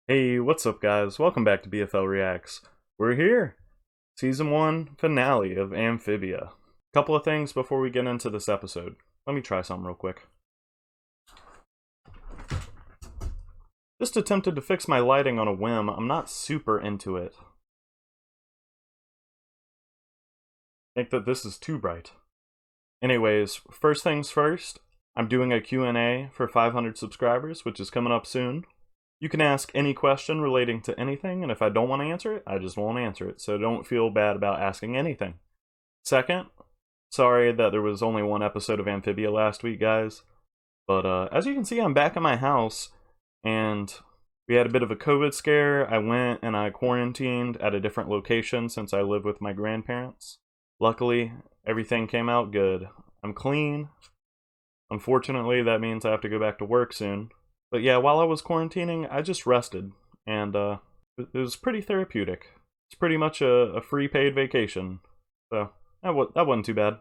Hey, what's up guys? Welcome back to BFL Reacts. We're here! Season 1 finale of Amphibia. Couple of things before we get into this episode. Let me try something real quick. Just attempted to fix my lighting on a whim. I'm not super into it. I think that this is too bright. Anyways, first things first, I'm doing a Q&A for 500 subscribers, which is coming up soon. You can ask any question relating to anything, and if I don't want to answer it, I just won't answer it, so don't feel bad about asking anything. Second, sorry that there was only one episode of Amphibia last week, guys, but as you can see, I'm back in my house, and we had a bit of a COVID scare. I went and I quarantined at a different location since I live with my grandparents. Luckily, everything came out good. I'm clean. Unfortunately, that means I have to go back to work soon. But yeah, while I was quarantining, I just rested, and it was pretty therapeutic. It's pretty much a free paid vacation, so that wasn't too bad.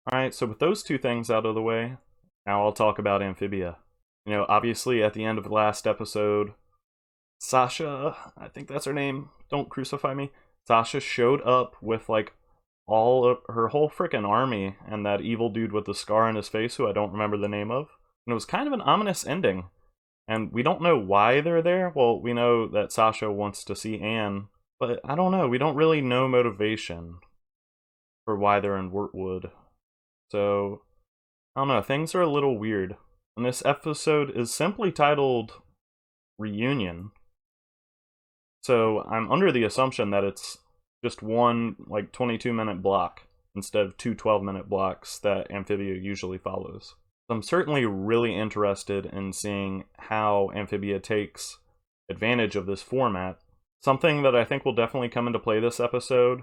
Alright, so with those two things out of the way, now I'll talk about Amphibia. You know, obviously at the end of the last episode, Sasha, I think that's her name, don't crucify me, Sasha showed up with like all of her whole frickin' army and that evil dude with the scar on his face who I don't remember the name of. And it was kind of an ominous ending. And we don't know why they're there. Well, we know that Sasha wants to see Anne, but I don't know. We don't really know motivation for why they're in Wyrtwood. So, I don't know. Things are a little weird. And this episode is simply titled Reunion. So, I'm under the assumption that it's just one, like, 22-minute block instead of two 12-minute blocks that Amphibia usually follows. I'm certainly really interested in seeing how Amphibia takes advantage of this format. Something that I think will definitely come into play this episode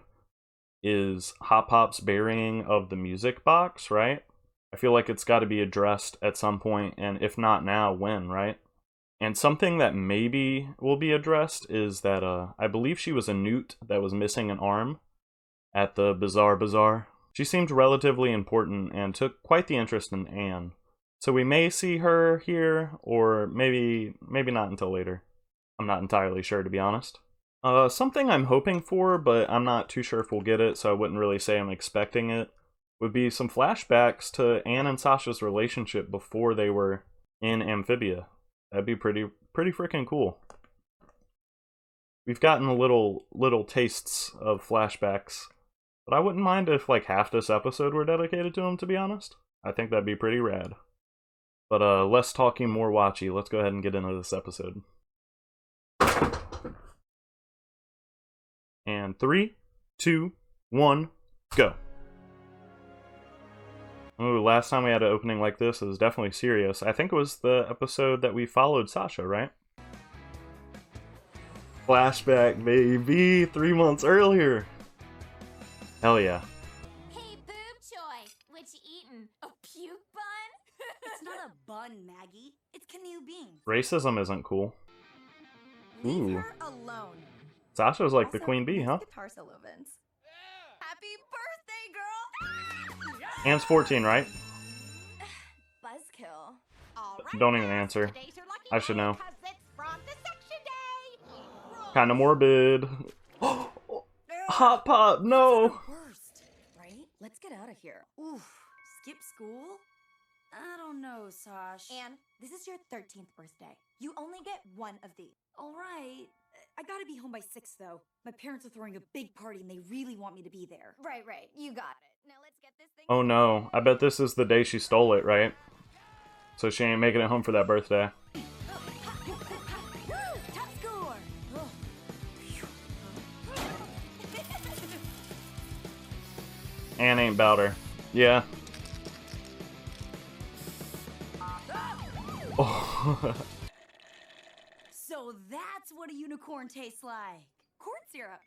is Hop Pop's burying of the music box, right? I feel like it's got to be addressed at some point, and if not now, when, right? And something that maybe will be addressed is that I believe she was a newt that was missing an arm at the Bazaar. She seemed relatively important and took quite the interest in Anne. So we may see her here, or maybe not until later. I'm not entirely sure, to be honest. Something I'm hoping for, but I'm not too sure if we'll get it, so I wouldn't really say I'm expecting it, would be some flashbacks to Anne and Sasha's relationship before they were in Amphibia. That'd be pretty freaking cool. We've gotten little tastes of flashbacks, but I wouldn't mind if like half this episode were dedicated to them, to be honest. I think that'd be pretty rad. But less talking, more watchy. Let's go ahead and get into this episode. And 3, 2, 1, go. Oh, last time we had an opening like this is definitely serious. I think it was the episode that we followed Sasha, right? Flashback, baby! 3 months earlier! Hell yeah. Hey, boob choy! What you eatin'? A puke bun? It's not a bun, Maggie. It's canoe beans. Racism isn't cool. Leave Ooh. her alone. Sasha's like Also, the queen bee, nice huh? guitar solo, Vince. Happy birthday, girl! Anne's 14, right? Buzzkill. Don't even answer. I should know. Kinda morbid. Hop Pop, no! Worst, right? Let's get out of here. Oof. Skip school? I don't know, Sash. Anne, this is your 13th birthday. You only get one of these. All right. I gotta be home by 6, though. My parents are throwing a big party, and they really want me to be there. Right. You got it. Now let's get this thing. Oh no, I bet this is the day she stole it, right? So she ain't making it home for that birthday. Top score! Anne ain't bout her. Yeah. Oh. So that's what a unicorn tastes like. Corn syrup.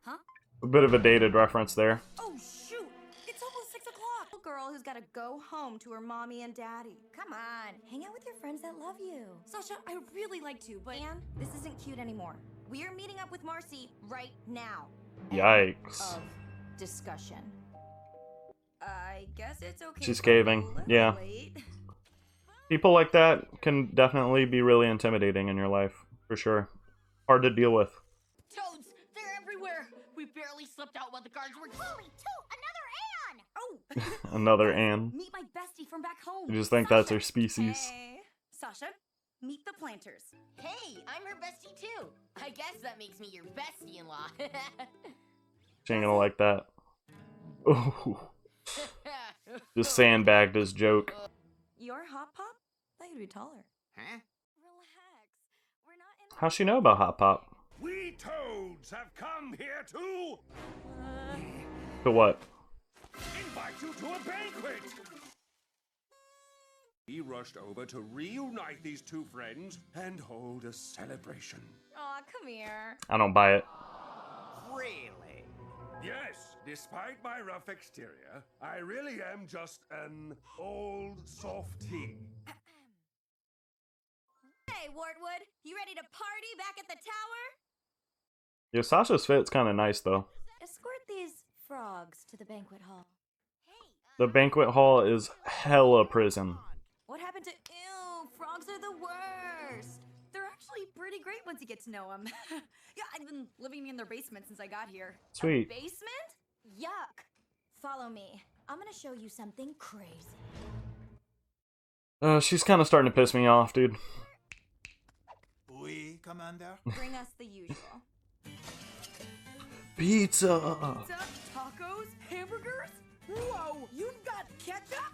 Huh? A bit of a dated reference there. Oh, shoot. It's almost 6 o'clock. Little girl who's gotta go home to her mommy and daddy. Come on, hang out with your friends that love you. Sasha, I would really like to, but... Anne, this isn't cute anymore. We are meeting up with Marcy right now. Yikes. End of discussion. I guess it's okay. She's if I'm a caving. little Yeah. late. People like that can definitely be really intimidating in your life, for sure. Hard to deal with. Toads! They're everywhere! We barely slipped out while the guards were. Holy toot! Another Anne! Oh! Another Anne. Meet my bestie from back home. You just think that's her species. Hey. Sasha, meet the planters. Hey, I'm her bestie too. I guess that makes me your bestie-in-law. She ain't gonna like that. Ooh. Just sandbagged his joke. You're Hop Pop? Thought you'd be taller. Huh? Relax. We're not in. How's she know about Hop Pop? We toads have come here to To what? invite you to a banquet. We rushed over to reunite these two friends and hold a celebration. Aw, come here. I don't buy it. Really? Yes, despite my rough exterior, I really am just an old softie. Hey, Wartwood, you ready to party back at the tower? Yeah, Sasha's fit's kind of nice though. Escort these frogs to the banquet hall. The banquet hall is hella prison. What happened to. Ew, frogs are the worst. They're actually pretty great once you get to know them. Yeah, I've been living in their basement since I got here. Sweet. Basement? Yuck. Follow me. I'm gonna show you something crazy. She's kind of starting to piss me off, dude. Oui, Commander. Bring us the usual. Pizza! Pizza, tacos, hamburgers? Whoa, you've got ketchup?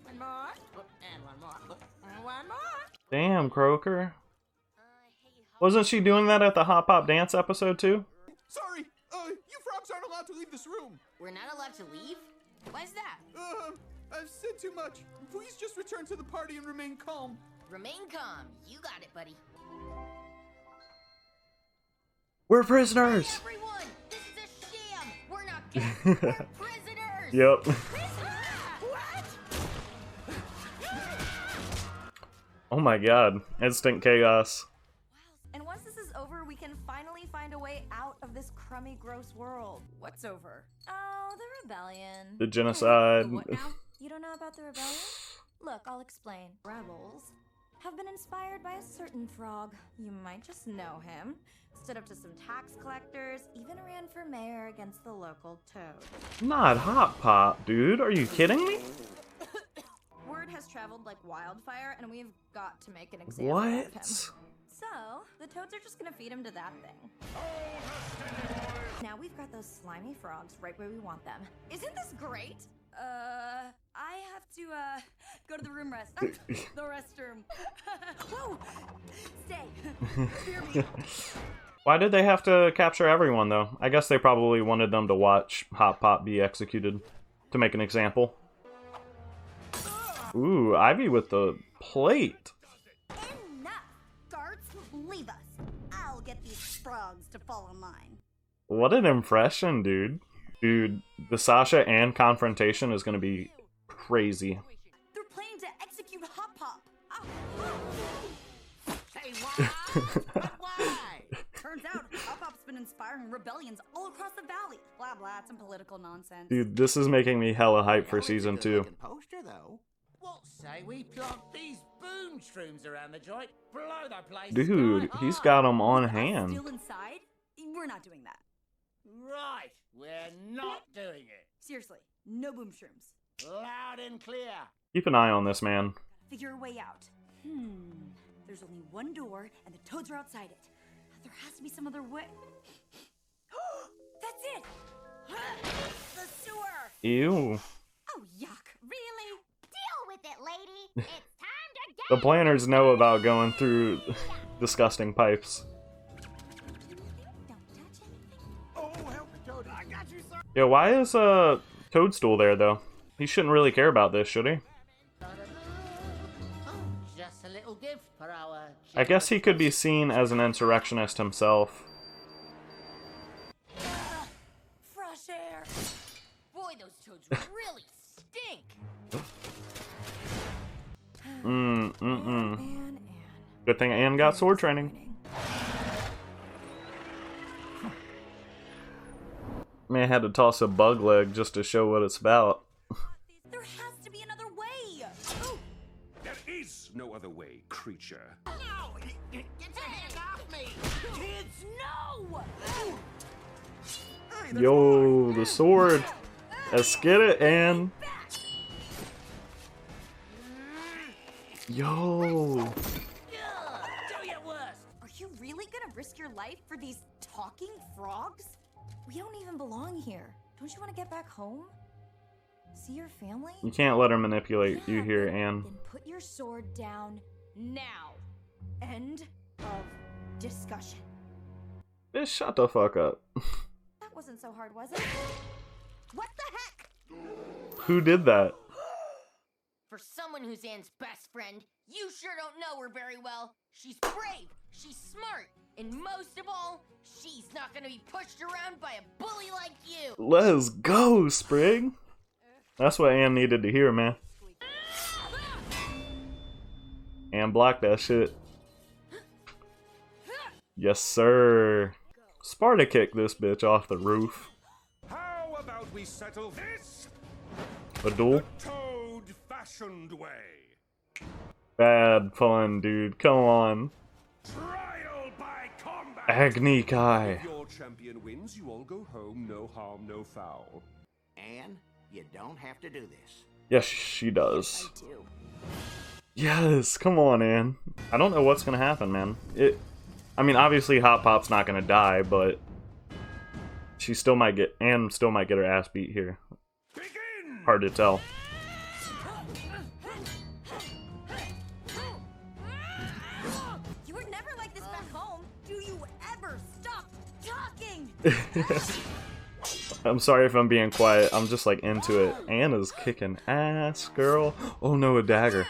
One more. And one more. And one more. Damn, Croaker. Wasn't she doing that at the Hop Pop Dance episode too? Sorry, you frogs aren't allowed to leave this room. We're not allowed to leave? Why's that? I've said too much. Please just return to the party and remain calm. Remain calm. You got it, buddy. We're prisoners! Everyone, this is a sham. We're not guests. We're prisoners. Yep. What? Oh my god. Instant chaos. And once this is over, we can finally find a way out of this crummy, gross world. What's over? Oh, the rebellion. The genocide. The what now? You don't know about the rebellion? Look, I'll explain. Rebels have been inspired by a certain frog. You might just know him. Stood up to some tax collectors, even ran for mayor against the local toad. Not Hop Pop, dude. Are you kidding me? Word has traveled like wildfire, and we've got to make an example of him. What? So, the toads are just gonna feed him to that thing. Now we've got those slimy frogs right where we want them. Isn't this great? I have to, go to the room rest. The restroom. Whoa! Stay. Fear me. Why did they have to capture everyone, though? I guess they probably wanted them to watch Hop Pop be executed to make an example. Ooh, Ivy with the plate. Enough! Guards, leave us. I'll get these frogs to fall in line. What an impression, dude. Dude, the Sasha and confrontation is gonna be crazy. They're planning to execute Hop Pop. Say what? But why? Turns out Hop Pop's been inspiring rebellions all across the valley. Blah blah, some political nonsense. Dude, this is making me hella hype for season 2. Poster though. What say we plant these boom shrooms around the joint, blow the place Dude, sky he's high? got them on Us hand. Still inside? We're not doing that. Right, we're not doing it. Seriously, no boom shrooms. Loud and clear. Keep an eye on this, man. Figure a way out. There's only one door, and the toads are outside it. There has to be some other way. That's it! The sewer! Ew. Oh, yuck. Really? Deal with it, lady. It's time to get The planners know about going through disgusting pipes. Don't touch anything. Oh, help me, Toadie. I got you, sir. Yeah, why is Toadstool there, though? He shouldn't really care about this, should he? Oh, just a little gift for our. I guess he could be seen as an insurrectionist himself. Fresh air! Boy, those toads really stink. And. Good thing Anne got sword training. Man, I had to toss a bug leg just to show what it's about. There has to be another way! Ooh, There is no other way, creature. No! Get your hand off me! Kids, no! Yo, the sword. Let's get it, Anne. Yo. Do your worst! Are you really gonna risk your life for these talking frogs? We don't even belong here. Don't you want to get back home? See your family? You can't let her manipulate you here, Anne. Then put your sword down now. End of discussion. Bitch, shut the fuck up. That wasn't so hard, was it? What the heck? Who did that? For someone who's Anne's best friend, you sure don't know her very well. She's brave, she's smart, and most of all, she's not gonna be pushed around by a bully like you. Let's go, Spring. That's what Anne needed to hear, man. Anne blocked that shit. Yes, sir. Sparta kicked this bitch off the roof. How about we settle this A duel? the Toad-fashioned way? Bad fun, dude. Come on. Trial by combat! Agni Kai. If your champion wins, you all go home, no harm, no foul. And you don't have to do this. Yes, she does. I do. Yes, come on, Anne. I don't know what's gonna happen, man. I mean, obviously Hot Pop's not gonna die, but Anne still might get her ass beat here. Begin! Hard to tell. You were never like this back home. Do you ever stop talking? I'm sorry if I'm being quiet. I'm just like into it. Anna's kicking ass, girl. Oh no, a dagger.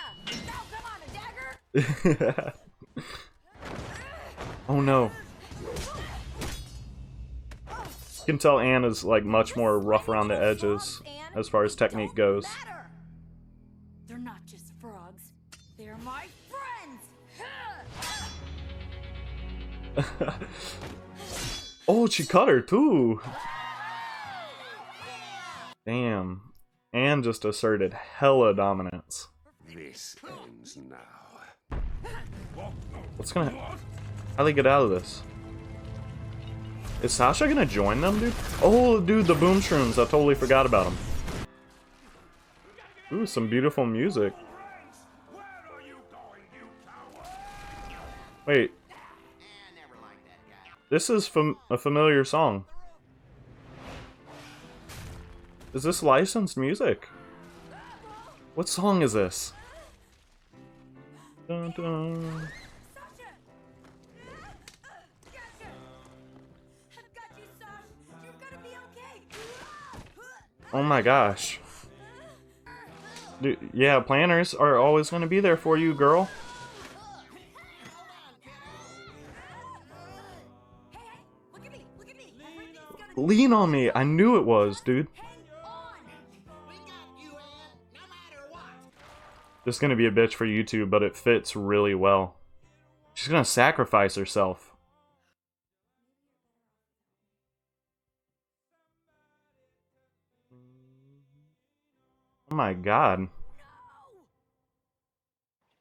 Now come on, a dagger. Oh no. You can tell Anne is like much more rough around the edges as far as technique goes. Matter. They're not just frogs. They're my friends! Oh, she cut her too. Damn. Anne just asserted hella dominance. This ends now. What's gonna... How do they get out of this? Is Sasha gonna join them, dude? Oh, dude, the boom shrooms. I totally forgot about them. Ooh, some beautiful music. Where are you going, you coward? Wait, I never liked that guy. this is a familiar song. Is this licensed music? What song is this? Dun, dun. Sasha! Gotcha! I've got you, Sasha! You're gonna be okay! Oh my gosh. Dude, yeah, planners are always gonna be there for you, girl. Hey, look at me! Look at me! Everything's gonna Lean on me. I knew it was, dude. On! We got you, Ann, no matter what. This is gonna be a bitch for YouTube, but it fits really well. She's gonna sacrifice herself. Oh my god.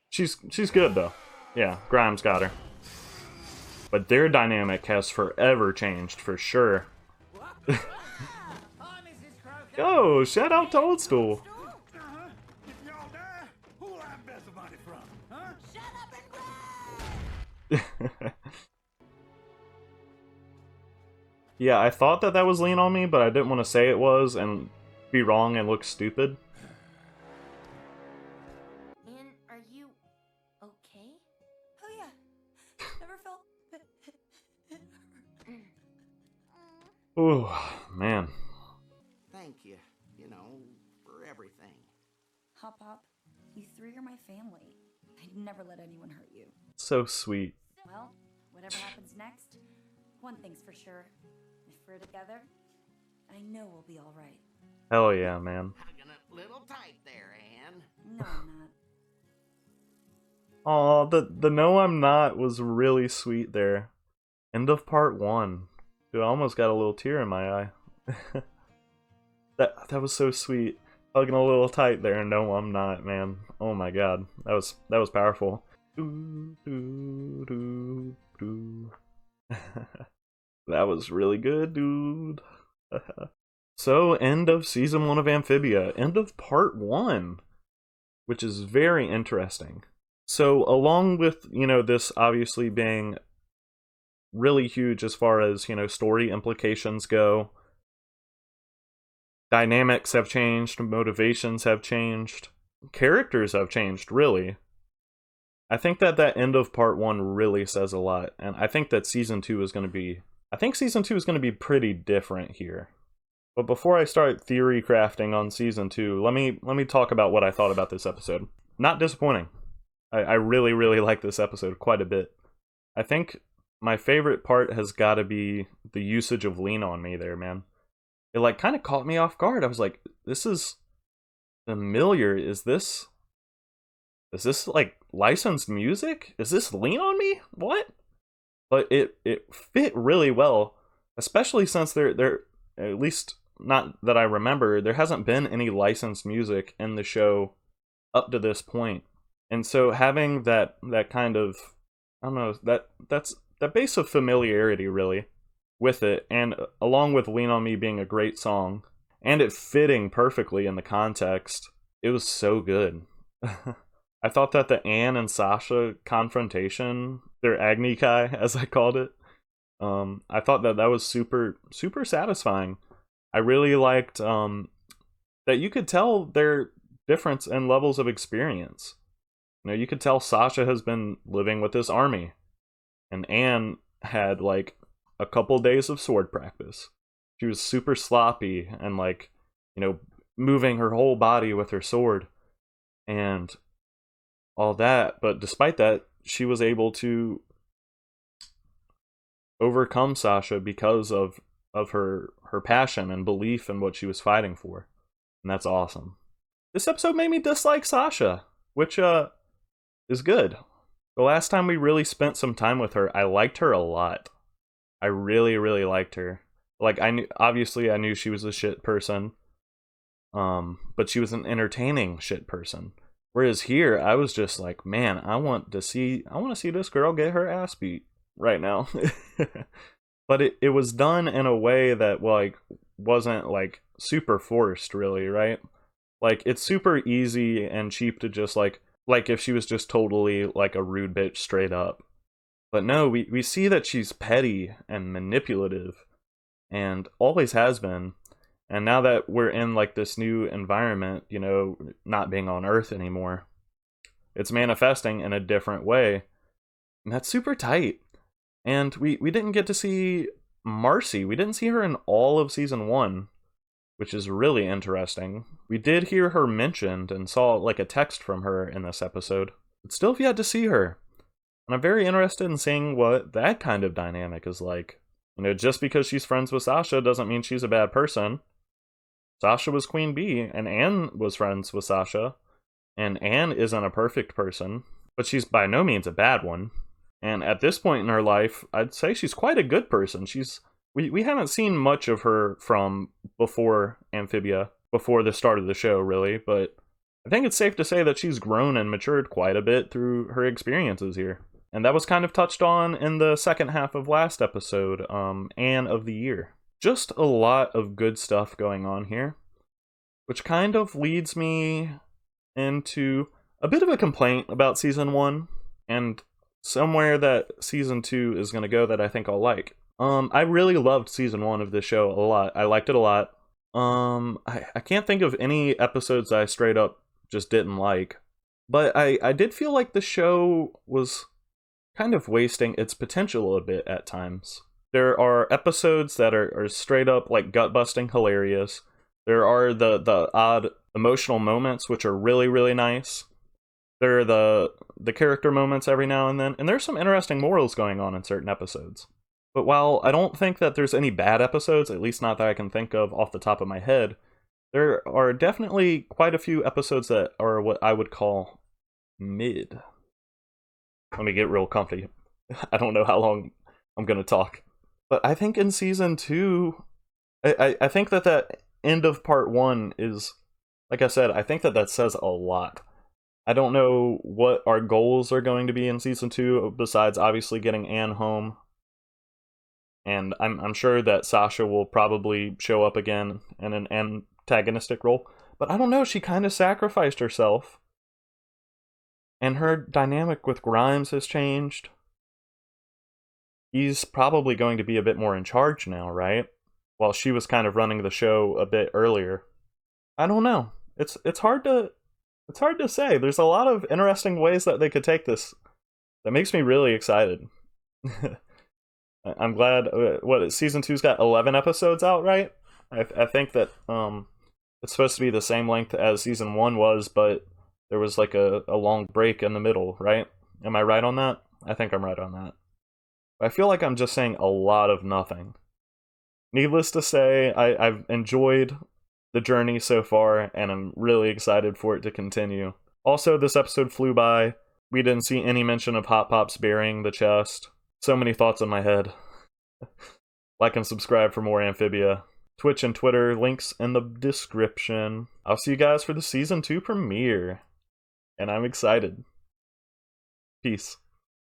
She's good though. Yeah, Grimes got her. But their dynamic has forever changed for sure. Hi, Mrs. Croker. Yo, shout out Toadstool. If y'all die, who'll I bet the money from? Huh? Shut up and run! Yeah, I thought that was Lean on Me, but I didn't want to say it was and be wrong and look stupid. Anne, are you okay? Oh yeah. Never felt. Ooh, man. Thank you, for everything. Hop Hop, you three are my family. I'd never let anyone hurt you. So sweet. Well, whatever happens next, one thing's for sure. If we're together, I know we'll be alright. Hell yeah, man. Hugging it a little tight there, Ann. No, I'm not. Aw, the no I'm not was really sweet there. End of part 1. Dude, I almost got a little tear in my eye. That was so sweet. Hugging a little tight there. No, I'm not, man. Oh my god. That was powerful. That was really good, dude. So, end of season 1 of Amphibia. End of part 1. Which is very interesting. So, along with, this obviously being really huge as far as, story implications go, dynamics have changed, motivations have changed, characters have changed, really. I think that end of part 1 really says a lot, and I think that season 2 is going to be... I think season 2 is going to be pretty different here. But before I start theory crafting on season 2, let me talk about what I thought about this episode. Not disappointing. I really, really like this episode quite a bit. I think my favorite part has got to be the usage of Lean On Me there, man. It like kind of caught me off guard. I was like, this is familiar. Is this like licensed music? Is this Lean On Me? What? But it fit really well, especially since there at least not that I remember, there hasn't been any licensed music in the show up to this point. And so having that kind of, I don't know, that base of familiarity really with it, and along with Lean On Me being a great song, and it fitting perfectly in the context, it was so good. I thought that the Anne and Sasha confrontation, their Agni Kai, as I called it, I thought that was super, super satisfying. I really liked that you could tell their difference in levels of experience. You could tell Sasha has been living with this army, and Anne had like a couple days of sword practice. She was super sloppy and like, moving her whole body with her sword and all that. But despite that, she was able to overcome Sasha because of her passion and belief in what she was fighting for. And that's awesome. This episode made me dislike Sasha, which is good. The last time we really spent some time with her, I liked her a lot. I really, really liked her. Like, I knew she was a shit person. But she was an entertaining shit person. Whereas here, I was just like, man, I want to see this girl get her ass beat right now. But it was done in a way that like wasn't like super forced, really, right? Like, it's super easy and cheap to just like if she was just totally like a rude bitch straight up. But no, we see that she's petty and manipulative and always has been. And now that we're in like this new environment, not being on Earth anymore, it's manifesting in a different way. And that's super tight. And we didn't get to see Marcy. We didn't see her in all of season 1, which is really interesting. We did hear her mentioned and saw like a text from her in this episode, but still have yet to see her. And I'm very interested in seeing what that kind of dynamic is like. Just because she's friends with Sasha doesn't mean she's a bad person. Sasha was Queen Bee, and Anne was friends with Sasha. And Anne isn't a perfect person, but she's by no means a bad one. And at this point in her life, I'd say she's quite a good person. We haven't seen much of her from before Amphibia, before the start of the show, really, but I think it's safe to say that she's grown and matured quite a bit through her experiences here. And that was kind of touched on in the second half of last episode, Anne of the Year. Just a lot of good stuff going on here, which kind of leads me into a bit of a complaint about season 1, and somewhere that season 2 is going to go that I think I'll like. I really loved season 1 of this show a lot. I liked it a lot. I can't think of any episodes I straight up just didn't like. But I did feel like the show was kind of wasting its potential a bit at times. There are episodes that are straight up like gut-busting hilarious. There are the odd emotional moments which are really, really nice. There are the character moments every now and then, and there's some interesting morals going on in certain episodes. But while I don't think that there's any bad episodes, at least not that I can think of off the top of my head, there are definitely quite a few episodes that are what I would call mid. Let me get real comfy. I don't know how long I'm going to talk. But I think in season 2, I think that end of part 1 is like I said, I think that says a lot. I don't know what our goals are going to be in season 2, besides obviously getting Anne home. And I'm sure that Sasha will probably show up again in an antagonistic role. But I don't know, she kind of sacrificed herself. And her dynamic with Grimes has changed. He's probably going to be a bit more in charge now, right? While she was kind of running the show a bit earlier. I don't know. It's hard to say. There's a lot of interesting ways that they could take this. That makes me really excited. I'm glad. Season 2's got 11 episodes out, right? I think that it's supposed to be the same length as season 1 was, but there was like a long break in the middle, right? Am I right on that? I think I'm right on that. I feel like I'm just saying a lot of nothing. Needless to say, I've enjoyed the journey so far, and I'm really excited for it to continue. Also, this episode flew by. We didn't see any mention of Hot Pops burying the chest. So many thoughts in my head. Like and subscribe for more Amphibia. Twitch and Twitter, links in the description. I'll see you guys for the Season 2 premiere. And I'm excited. Peace.